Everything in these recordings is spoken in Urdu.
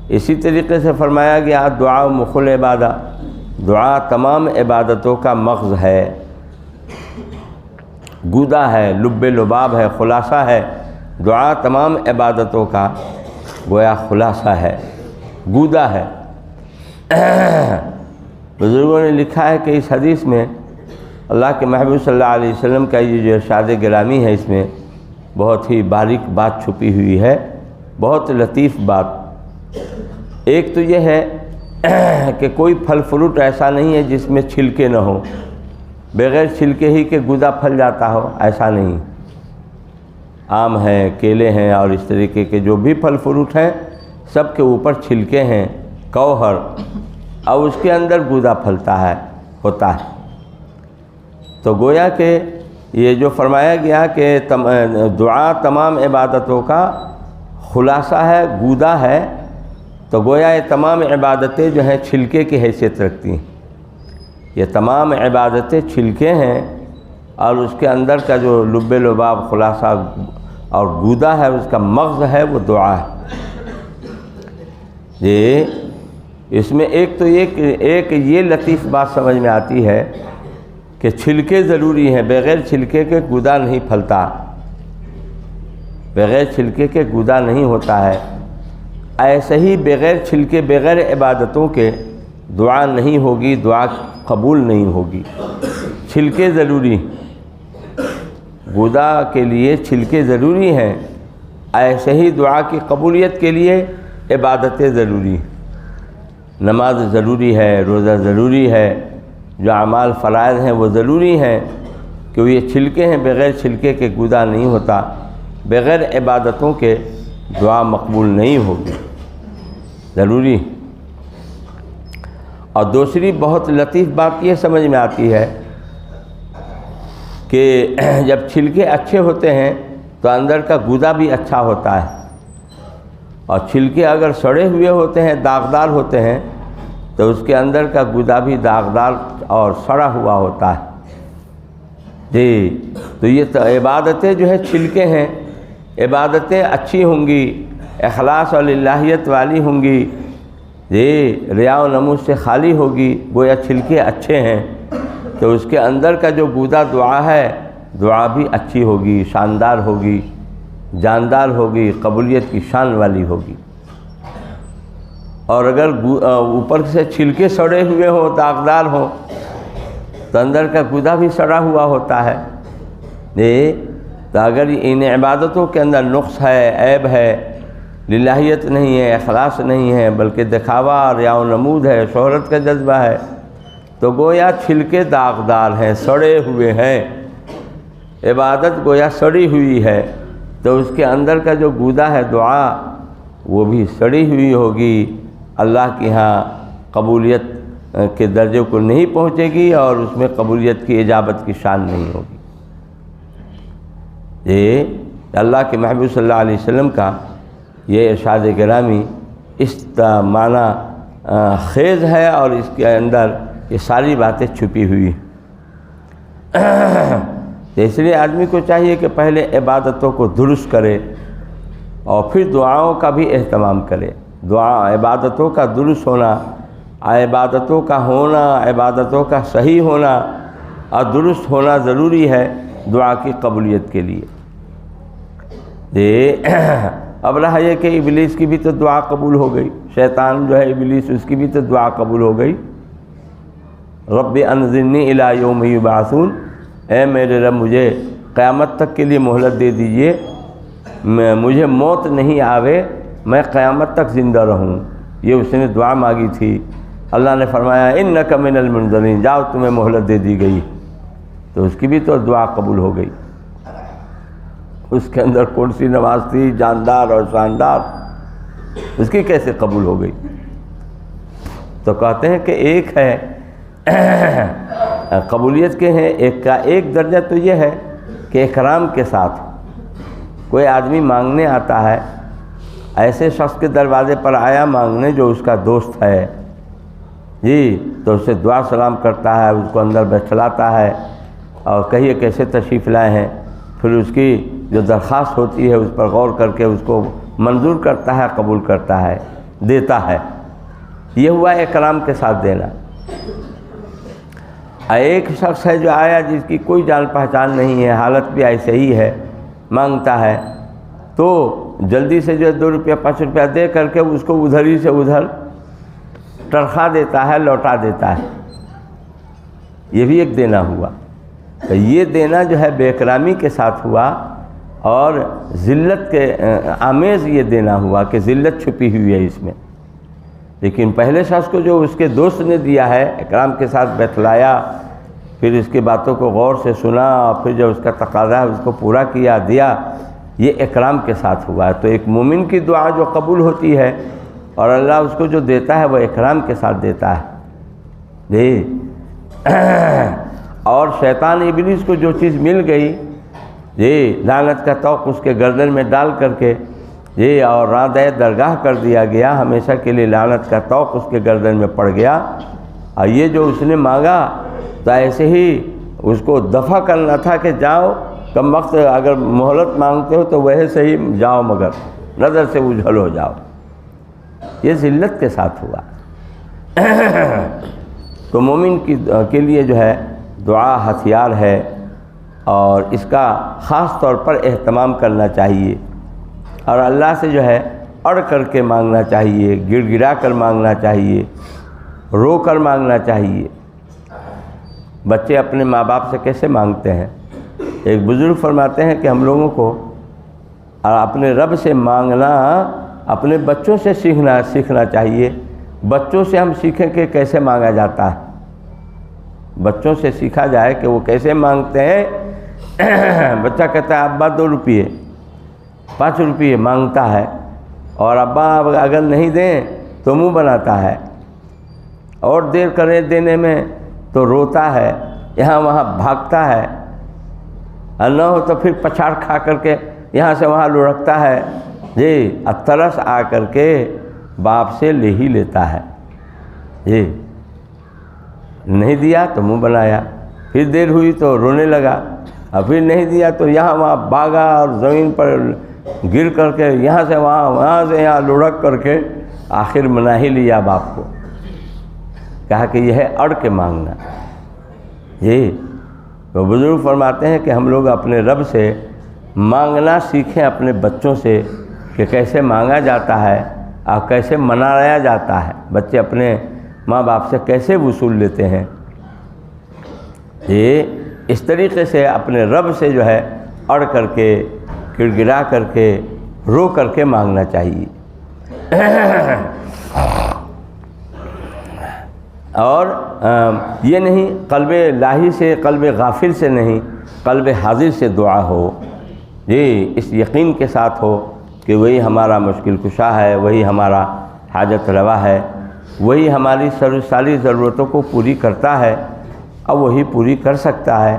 اسی طریقے سے فرمایا گیا دعا مخل عبادہ، دعا تمام عبادتوں کا مغز ہے، گودا ہے، لب لباب ہے، خلاصہ ہے۔ دعا تمام عبادتوں کا گویا خلاصہ ہے، گودا ہے۔ بزرگوں نے لکھا ہے کہ اس حدیث میں اللہ کے محبوب صلی اللہ علیہ وسلم کا یہ جو ارشاد گرامی ہے، اس میں بہت ہی باریک بات چھپی ہوئی ہے، بہت لطیف بات۔ ایک تو یہ ہے کہ کوئی پھل فروٹ ایسا نہیں ہے جس میں چھلکے نہ ہو، بغیر چھلکے ہی کہ گودا پھل جاتا ہو، ایسا نہیں۔ آم ہیں، کیلے ہیں اور اس طریقے کے جو بھی پھل فروٹ ہیں سب کے اوپر چھلکے ہیں، کوہر، اور اس کے اندر گودا پھلتا ہے، ہوتا ہے۔ تو گویا کہ یہ جو فرمایا گیا کہ دعا تمام عبادتوں کا خلاصہ ہے، گودا ہے، تو گویا یہ تمام عبادتیں جو ہیں چھلکے کی حیثیت رکھتی ہیں۔ یہ تمام عبادتیں چھلکے ہیں اور اس کے اندر کا جو لب لباب خلاصہ اور گودا ہے، اس کا مغز ہے، وہ دعا ہے۔ یہ اس میں ایک تو ایک یہ لطیف بات سمجھ میں آتی ہے کہ چھلکے ضروری ہیں، بغیر چھلکے کے گودا نہیں پھلتا، بغیر چھلکے کے گودا نہیں ہوتا ہے۔ ایسے ہی بغیر چھلکے، بغیر عبادتوں کے دعا نہیں ہوگی، دعا قبول نہیں ہوگی۔ چھلکے ضروری، گودا کے لیے چھلکے ضروری ہیں، ایسے ہی دعا کی قبولیت کے لیے عبادتیں ضروری ہیں۔ نماز ضروری ہے، روزہ ضروری ہے، جو اعمال فرائض ہیں وہ ضروری ہیں، کہ وہ یہ چھلکے ہیں، بغیر چھلکے کے گودا نہیں ہوتا، بغیر عبادتوں کے دعا مقبول نہیں ہوگی، ضروری۔ اور دوسری بہت لطیف بات یہ سمجھ میں آتی ہے کہ جب چھلکے اچھے ہوتے ہیں تو اندر کا گودا بھی اچھا ہوتا ہے، اور چھلکے اگر سڑے ہوئے ہوتے ہیں، داغدار ہوتے ہیں، تو اس کے اندر کا گودا بھی داغدار اور سڑا ہوا ہوتا ہے۔ جی، تو یہ عبادتیں جو ہے چھلکے ہیں، عبادتیں اچھی ہوں گی، اخلاص اور للہیت والی ہوں گی، جی، ریا و نمود سے خالی ہوگی، گویا چھلکے اچھے ہیں، تو اس کے اندر کا جو گودا دعا ہے، دعا بھی اچھی ہوگی، شاندار ہوگی، جاندار ہوگی، قبولیت کی شان والی ہوگی۔ اور اگر اوپر سے چھلکے سڑے ہوئے ہوں، داغدار ہوں، تو اندر کا گودا بھی سڑا ہوا ہوتا ہے۔ تو اگر ان عبادتوں کے اندر نقص ہے، عیب ہے، للہیت نہیں ہے، اخلاص نہیں ہے، بلکہ دکھاوا، ریا و نمود ہے، شہرت کا جذبہ ہے، تو گویا چھلکے داغدار ہیں، سڑے ہوئے ہیں، عبادت گویا سڑی ہوئی ہے، تو اس کے اندر کا جو گودا ہے دعا، وہ بھی سڑی ہوئی ہوگی، اللہ کے ہاں قبولیت کے درجے کو نہیں پہنچے گی، اور اس میں قبولیت کی اجابت کی شان نہیں ہوگی۔ یہ اللہ کے محبوب صلی اللہ علیہ وسلم کا یہ ارشاد گرامی اس معنی خیز ہے، اور اس کے اندر یہ ساری باتیں چھپی ہوئی ہیں۔ اس لیے آدمی کو چاہیے کہ پہلے عبادتوں کو درست کرے اور پھر دعاؤں کا بھی اہتمام کرے۔ دعا، عبادتوں کا درست ہونا، عبادتوں کا ہونا، عبادتوں کا صحیح ہونا اور درست ہونا ضروری ہے دعا کی قبولیت کے لیے۔ اب رہا یہ کہ ابلیس کی بھی تو دعا قبول ہو گئی، شیطان جو ہے ابلیس، اس کی بھی تو دعا قبول ہو گئی۔ رب انظرنی الی یوم یبعثون، اے میرے رب مجھے قیامت تک کے لیے مہلت دے دیجئے، مجھے موت نہیں آوے، میں قیامت تک زندہ رہوں۔ یہ اس نے دعا مانگی تھی، اللہ نے فرمایا انک من المنظرین، جاؤ تمہیں مہلت دے دی گئی، تو اس کی بھی تو دعا قبول ہو گئی۔ اس کے اندر کون سی نماز تھی جاندار اور شاندار، اس کی کیسے قبول ہو گئی؟ تو کہتے ہیں کہ ایک ہے قبولیت کے ہیں، ایک کا ایک درجہ تو یہ ہے کہ اکرام کے ساتھ کوئی آدمی مانگنے آتا ہے، ایسے شخص کے دروازے پر آیا مانگنے جو اس کا دوست ہے، جی، تو اسے دعا سلام کرتا ہے، اس کو اندر بیٹھلاتا ہے اور کہیے کیسے تشریف لائے ہیں، پھر اس کی جو درخواست ہوتی ہے اس پر غور کر کے اس کو منظور کرتا ہے، قبول کرتا ہے۔ دیتا ہے، یہ ہوا اکرام کے ساتھ دینا۔ ایک شخص ہے جو آیا جس کی کوئی جان پہچان نہیں ہے، حالت بھی ایسے ہی ہے، مانگتا ہے، تو جلدی سے جو 2 روپیہ 5 روپیہ دے کر کے اس کو ادھر ہی سے ادھر ٹرخا دیتا ہے، لوٹا دیتا ہے، یہ بھی ایک دینا ہوا۔ تو یہ دینا جو ہے بے اکرامی کے ساتھ ہوا اور ذلت کے آمیز یہ دینا ہوا کہ ذلت چھپی ہوئی ہے اس میں۔ لیکن پہلے شخص کو جو اس کے دوست نے دیا ہے، اکرام کے ساتھ بیٹھلایا، پھر اس کی باتوں کو غور سے سنا اور پھر جو اس کا تقاضا ہے اس کو پورا کیا، دیا، یہ اکرام کے ساتھ ہوا ہے۔ تو ایک مومن کی دعا جو قبول ہوتی ہے اور اللہ اس کو جو دیتا ہے وہ اکرام کے ساتھ دیتا ہے۔ جی اور شیطان ابلیس کو جو چیز مل گئی، جی لعنت کا طوق اس کے گردن میں ڈال کر کے جی اور رادہ درگاہ کر دیا گیا، ہمیشہ کے لیے لعنت کا طوق اس کے گردن میں پڑ گیا۔ اور یہ جو اس نے مانگا تو ایسے ہی اس کو دفع کرنا تھا کہ جاؤ، کم وقت اگر مہلت مانگتے ہو تو ویسے ہی جاؤ، مگر نظر سے اجھل ہو جاؤ۔ یہ ذلت کے ساتھ ہوا۔ تو مومن کے لیے جو ہے دعا ہتھیار ہے اور اس کا خاص طور پر اہتمام کرنا چاہیے، اور اللہ سے جو ہے اڑ کر کے مانگنا چاہیے، گڑ گڑا کر مانگنا چاہیے، رو کر مانگنا چاہیے۔ بچے اپنے ماں باپ سے کیسے مانگتے ہیں؟ ایک بزرگ فرماتے ہیں کہ ہم لوگوں کو اپنے رب سے مانگنا اپنے بچوں سے سیکھنا چاہیے۔ بچوں سے ہم سیکھیں کہ کیسے مانگا جاتا ہے، بچوں سے سیکھا جائے کہ وہ کیسے مانگتے ہیں۔ بچہ کہتا ہے ابا 2 روپیے 5 روپیے مانگتا ہے، اور ابا اگر نہیں دیں تو منہ بناتا ہے، اور دیر کرے دینے میں تو روتا ہے، یہاں وہاں بھاگتا ہے، اور نہ ہو تو پھر پچھاڑ کھا کر کے یہاں سے وہاں لڑکتا ہے، جی ترس آ کر کے باپ سے لے ہی لیتا ہے۔ جی نہیں دیا تو منہ بنایا، پھر دیر ہوئی تو رونے لگا، اور پھر نہیں دیا تو یہاں وہاں بھاگا اور زمین پر گر کر کے یہاں سے وہاں، وہاں سے یہاں لڑک کر کے آخر منا ہی لیا باپ کو۔ کہا کہ یہ ہے اڑ کے مانگنا۔ جی تو بزرگ فرماتے ہیں کہ ہم لوگ اپنے رب سے مانگنا سیکھیں، اپنے بچوں سے کہ کیسے مانگا جاتا ہے اور کیسے منایا جاتا ہے، بچے اپنے ماں باپ سے کیسے وصول لیتے ہیں۔ یہ اس طریقے سے اپنے رب سے جو ہے اڑ کر کے، گڑ گڑا کر کے، رو کر کے مانگنا چاہیے۔ اور یہ نہیں قلب لاہی سے، قلب غافل سے نہیں، قلب حاضر سے دعا ہو، جی اس یقین کے ساتھ ہو کہ وہی ہمارا مشکل کشا ہے، وہی ہمارا حاجت روا ہے، وہی ہماری ساری ضرورتوں کو پوری کرتا ہے اور وہی پوری کر سکتا ہے۔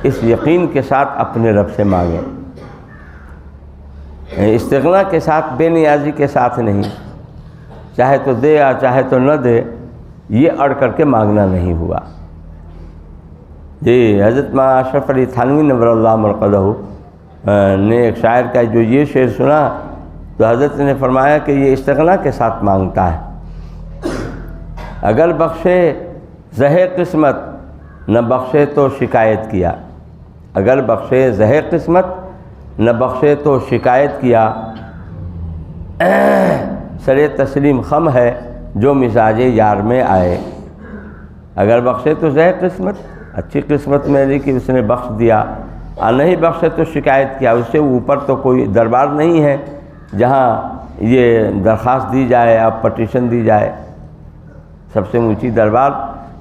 اس یقین کے ساتھ اپنے رب سے مانگیں، استغنا کے ساتھ، بے نیازی کے ساتھ نہیں، چاہے تو دے یا چاہے تو نہ دے، یہ اڑ کر کے مانگنا نہیں ہوا۔ جی حضرت مولانا اشرف علی تھانوی نور اللہ مرقدہ نے ایک شاعر کا جو یہ شعر سنا تو حضرت نے فرمایا کہ یہ استغنا کے ساتھ مانگتا ہے۔ اگر بخشے زہے قسمت، نہ بخشے تو شکایت کیا، اگر بخشے زہے قسمت، نہ بخشے تو شکایت کیا، سر تسلیم خم ہے جو مزاج یار میں آئے۔ اگر بخشے تو زہے قسمت، اچھی قسمت میری کہ اس نے بخش دیا، اور نہیں بخشے تو شکایت کیا۔ اس سے اوپر تو کوئی دربار نہیں ہے جہاں یہ درخواست دی جائے، اب پٹیشن دی جائے۔ سب سے اونچی دربار،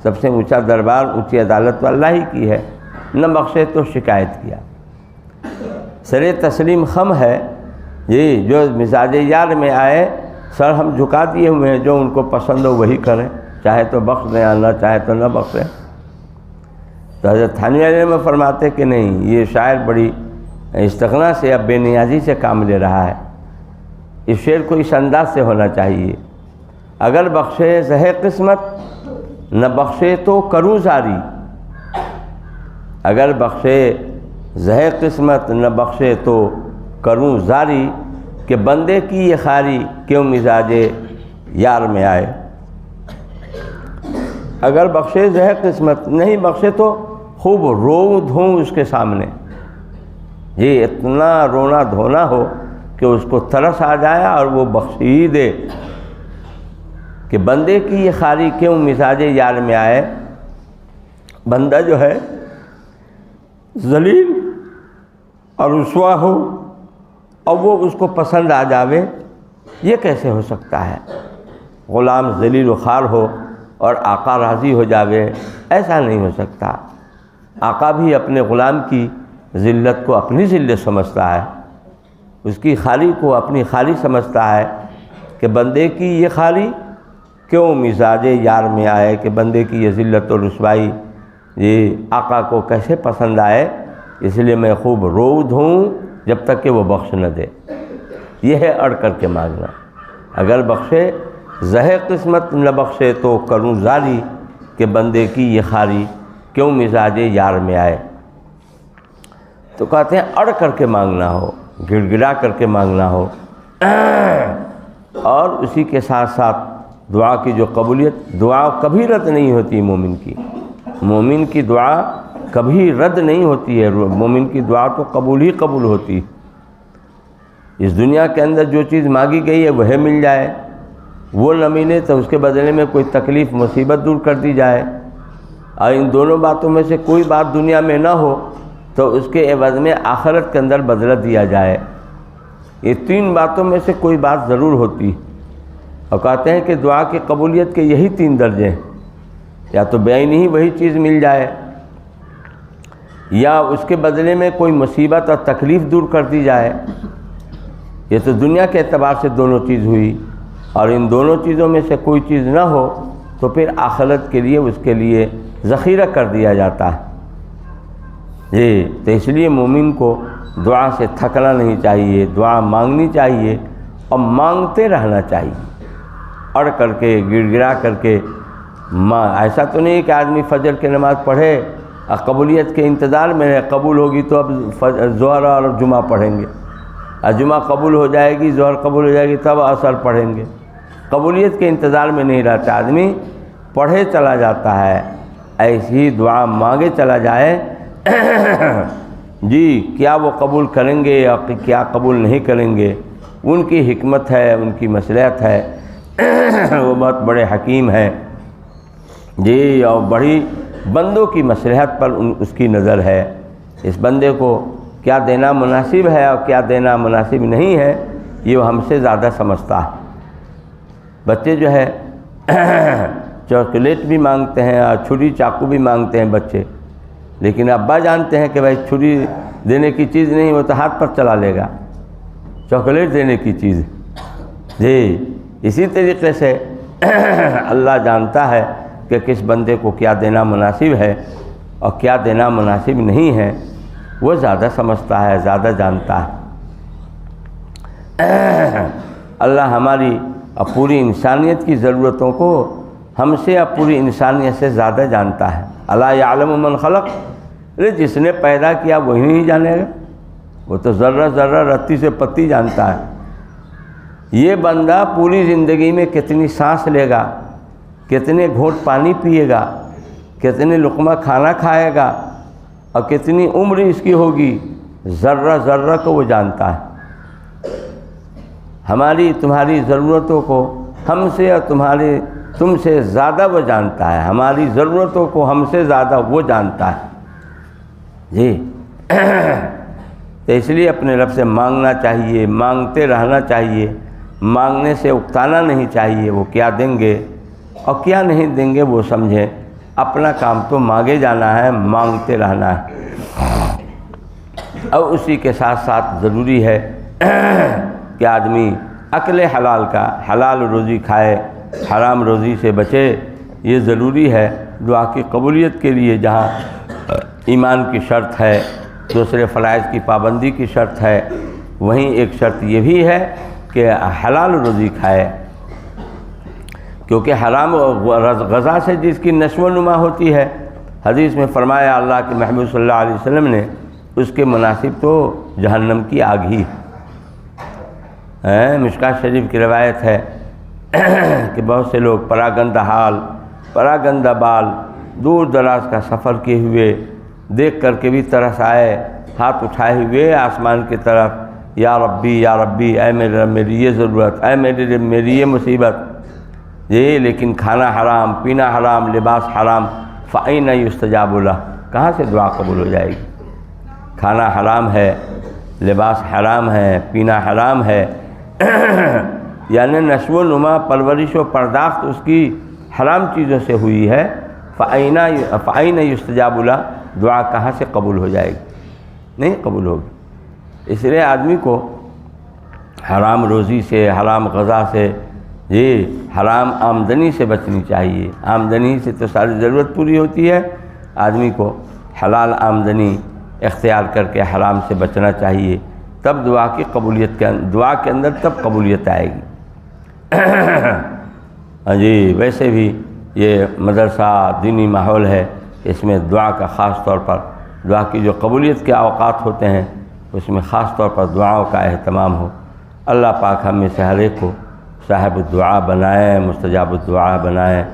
سب سے اونچا دربار، اونچی عدالت تو اللہ ہی کی ہے۔ نہ بخشے تو شکایت کیا، سر تسلیم خم ہے، یہ جو مزاج یار میں آئے، سر ہم جھکا دیے ہوئے ہیں، جو ان کو پسند ہو وہی کریں، چاہے تو بخش دیں اور نہ چاہے تو نہ بخشیں۔ تو حضرت تھانوی علیہ میں فرماتے کہ نہیں، یہ شاعر بڑی استغنا سے، اب بے نیازی سے کام لے رہا ہے۔ اس شعر کو اس انداز سے ہونا چاہیے، اگر بخشے زہے قسمت، نہ بخشے تو کروں زاری، اگر بخشے زہے قسمت، نہ بخشے تو کروں زاری، کہ بندے کی یہ خاری کیوں مزاج یار میں آئے۔ اگر بخشے زہ قسمت، نہیں بخشے تو خوب رو دھوں اس کے سامنے، یہ اتنا رونا دھونا ہو کہ اس کو ترس آ جائے اور وہ بخش ہی دے کہ بندے کی یہ خاری کیوں مزاج یار میں آئے۔ بندہ جو ہے ذلیل اور رسوا ہو اور وہ اس کو پسند آ جاوے، یہ کیسے ہو سکتا ہے؟ غلام ذلیل و خوار ہو اور آقا راضی ہو جاوے، ایسا نہیں ہو سکتا۔ آقا بھی اپنے غلام کی ذلت کو اپنی ذلت سمجھتا ہے، اس کی خالی کو اپنی خالی سمجھتا ہے کہ بندے کی یہ خالی کیوں مزاج یار میں آئے، کہ بندے کی یہ ذلت و رسوائی یہ آقا کو کیسے پسند آئے، اس لیے میں خوب رو دھوں جب تک کہ وہ بخش نہ دے۔ یہ ہے اڑ کر کے مانگنا۔ اگر بخشے زہ قسمت نہ بخشے تو کروں زاری کہ بندے کی یہ خاری کیوں مزاج یار میں آئے۔ تو کہتے ہیں اڑ کر کے مانگنا ہو، گڑ گڑا کر کے مانگنا ہو، اور اسی کے ساتھ ساتھ دعا کی جو قبولیت، دعا کبھی رد نہیں ہوتی مومن کی، مومن کی دعا کبھی رد نہیں ہوتی ہے، مومن کی دعا تو قبول ہی قبول ہوتی۔ اس دنیا کے اندر جو چیز مانگی گئی ہے وہ مل جائے، وہ نہ ملے تو اس کے بدلے میں کوئی تکلیف مصیبت دور کر دی جائے، اور ان دونوں باتوں میں سے کوئی بات دنیا میں نہ ہو تو اس کے عوض میں آخرت کے اندر بدلہ دیا جائے۔ یہ تین باتوں میں سے کوئی بات ضرور ہوتی، اور کہتے ہیں کہ دعا کی قبولیت کے یہی تین درجے ہیں، یا تو بعینی ہی وہی چیز مل جائے، یا اس کے بدلے میں کوئی مصیبت اور تکلیف دور کر دی جائے۔ یہ تو دنیا کے اعتبار سے دونوں چیز ہوئی، اور ان دونوں چیزوں میں سے کوئی چیز نہ ہو تو پھر آخرت کے لیے اس کے لیے ذخیرہ کر دیا جاتا ہے۔ جی، تو اس لیے مومن کو دعا سے تھکنا نہیں چاہیے، دعا مانگنی چاہیے اور مانگتے رہنا چاہیے، اڑ کر کے گڑ گڑا کر کے۔ ایسا تو نہیں کہ آدمی فجر کی نماز پڑھے اور قبولیت کے انتظار میں ہے، قبول ہوگی تو اب ظہر اور جمعہ پڑھیں گے، اور جمعہ قبول ہو جائے گی، ظہر قبول ہو جائے گی تب عصر پڑھیں گے۔ قبولیت کے انتظار میں نہیں رہتا آدمی، پڑھے چلا جاتا ہے، ایسی دعا مانگے چلا جائے جی، کیا وہ قبول کریں گے یا کیا قبول نہیں کریں گے، ان کی حکمت ہے، ان کی مصلحت ہے، وہ بہت بڑے حکیم ہیں جی، اور بڑی بندوں کی مصلحت پر اس کی نظر ہے۔ اس بندے کو کیا دینا مناسب ہے اور کیا دینا مناسب نہیں ہے، یہ وہ ہم سے زیادہ سمجھتا ہے۔ بچے جو ہے چاکلیٹ بھی مانگتے ہیں اور چھری چاقو بھی مانگتے ہیں بچے، لیکن ابا جانتے ہیں کہ بھائی چھری دینے کی چیز نہیں، وہ تو ہاتھ پر چلا لے گا، چاکلیٹ دینے کی چیز جی۔ اسی طریقے سے اللہ جانتا ہے کہ کس بندے کو کیا دینا مناسب ہے اور کیا دینا مناسب نہیں ہے، وہ زیادہ سمجھتا ہے، زیادہ جانتا ہے۔ اللہ ہماری اور پوری انسانیت کی ضرورتوں کو ہم سے اور پوری انسانیت سے زیادہ جانتا ہے۔ الا یعلم من خلق، جس نے پیدا کیا وہی نہیں جانے گا، وہ تو ذرہ ذرہ رتی سے پتی جانتا ہے۔ یہ بندہ پوری زندگی میں کتنی سانس لے گا، کتنے گھونٹ پانی پیے گا، کتنے لقمہ کھانا کھائے گا اور کتنی عمر اس کی ہوگی، ذرہ ذرہ کو وہ جانتا ہے۔ ہماری تمہاری ضرورتوں کو ہم سے اور تم سے زیادہ وہ جانتا ہے، ہماری ضرورتوں کو ہم سے زیادہ وہ جانتا ہے جی۔ تو اس لیے اپنے رب سے مانگنا چاہیے، مانگتے رہنا چاہیے، مانگنے سے اکتانا نہیں چاہیے۔ وہ کیا دیں گے اور کیا نہیں دیں گے وہ سمجھیں، اپنا کام تو مانگے جانا ہے، مانگتے رہنا ہے۔ اور اسی کے ساتھ ساتھ ضروری ہے کہ آدمی اکل حلال کا، حلال روزی کھائے، حرام روزی سے بچے، یہ ضروری ہے دعا کی قبولیت کے لیے۔ جہاں ایمان کی شرط ہے، دوسرے فرائض کی پابندی کی شرط ہے، وہیں ایک شرط یہ بھی ہے کہ حلال روزی کھائے، کیونکہ حرام غذا سے جس کی نشو و نما ہوتی ہے، حدیث میں فرمایا اللہ کے محبوب صلی اللہ علیہ وسلم نے، اس کے مناسب تو جہنم کی آگ ہی ہے۔ مشکوٰۃ شریف کی روایت ہے کہ بہت سے لوگ پراگندہ حال پراگندہ بال دور دراز کا سفر کیے ہوئے دیکھ کر کے بھی ترس آئے، ہاتھ اٹھائے ہوئے آسمان کی طرف، یا ربی اے میرے رب میری یہ ضرورت، اے میرے رب میری یہ مصیبت، یہ لیکن کھانا حرام، پینا حرام، لباس حرام، فأین یستجاب لہ، کہاں سے دعا قبول ہو جائے گی؟ کھانا حرام ہے، لباس حرام ہے، پینا حرام ہے، یعنی نشو و نما، پرورش و پرداخت اس کی حرام چیزوں سے ہوئی ہے، فأین یستجاب لہ، دعا کہاں سے قبول ہو جائے گی؟ نہیں قبول ہوگی۔ اس لیے آدمی کو حرام روزی سے، حرام غذا سے، یہ حرام آمدنی سے بچنی چاہیے۔ آمدنی سے تو ساری ضرورت پوری ہوتی ہے، آدمی کو حلال آمدنی اختیار کر کے حرام سے بچنا چاہیے، تب دعا کی قبولیت دعا کے اندر تب قبولیت آئے گی۔ ہاں جی، ویسے بھی یہ مدرسہ دینی ماحول ہے، اس میں دعا کا خاص طور پر، دعا کی جو قبولیت کے اوقات ہوتے ہیں اس میں خاص طور پر دعاؤں کا اہتمام ہو۔ اللہ پاک ہم میں سے ہر ایک کو صاحب الدعا بنائے، مستجاب الدعا بنائے۔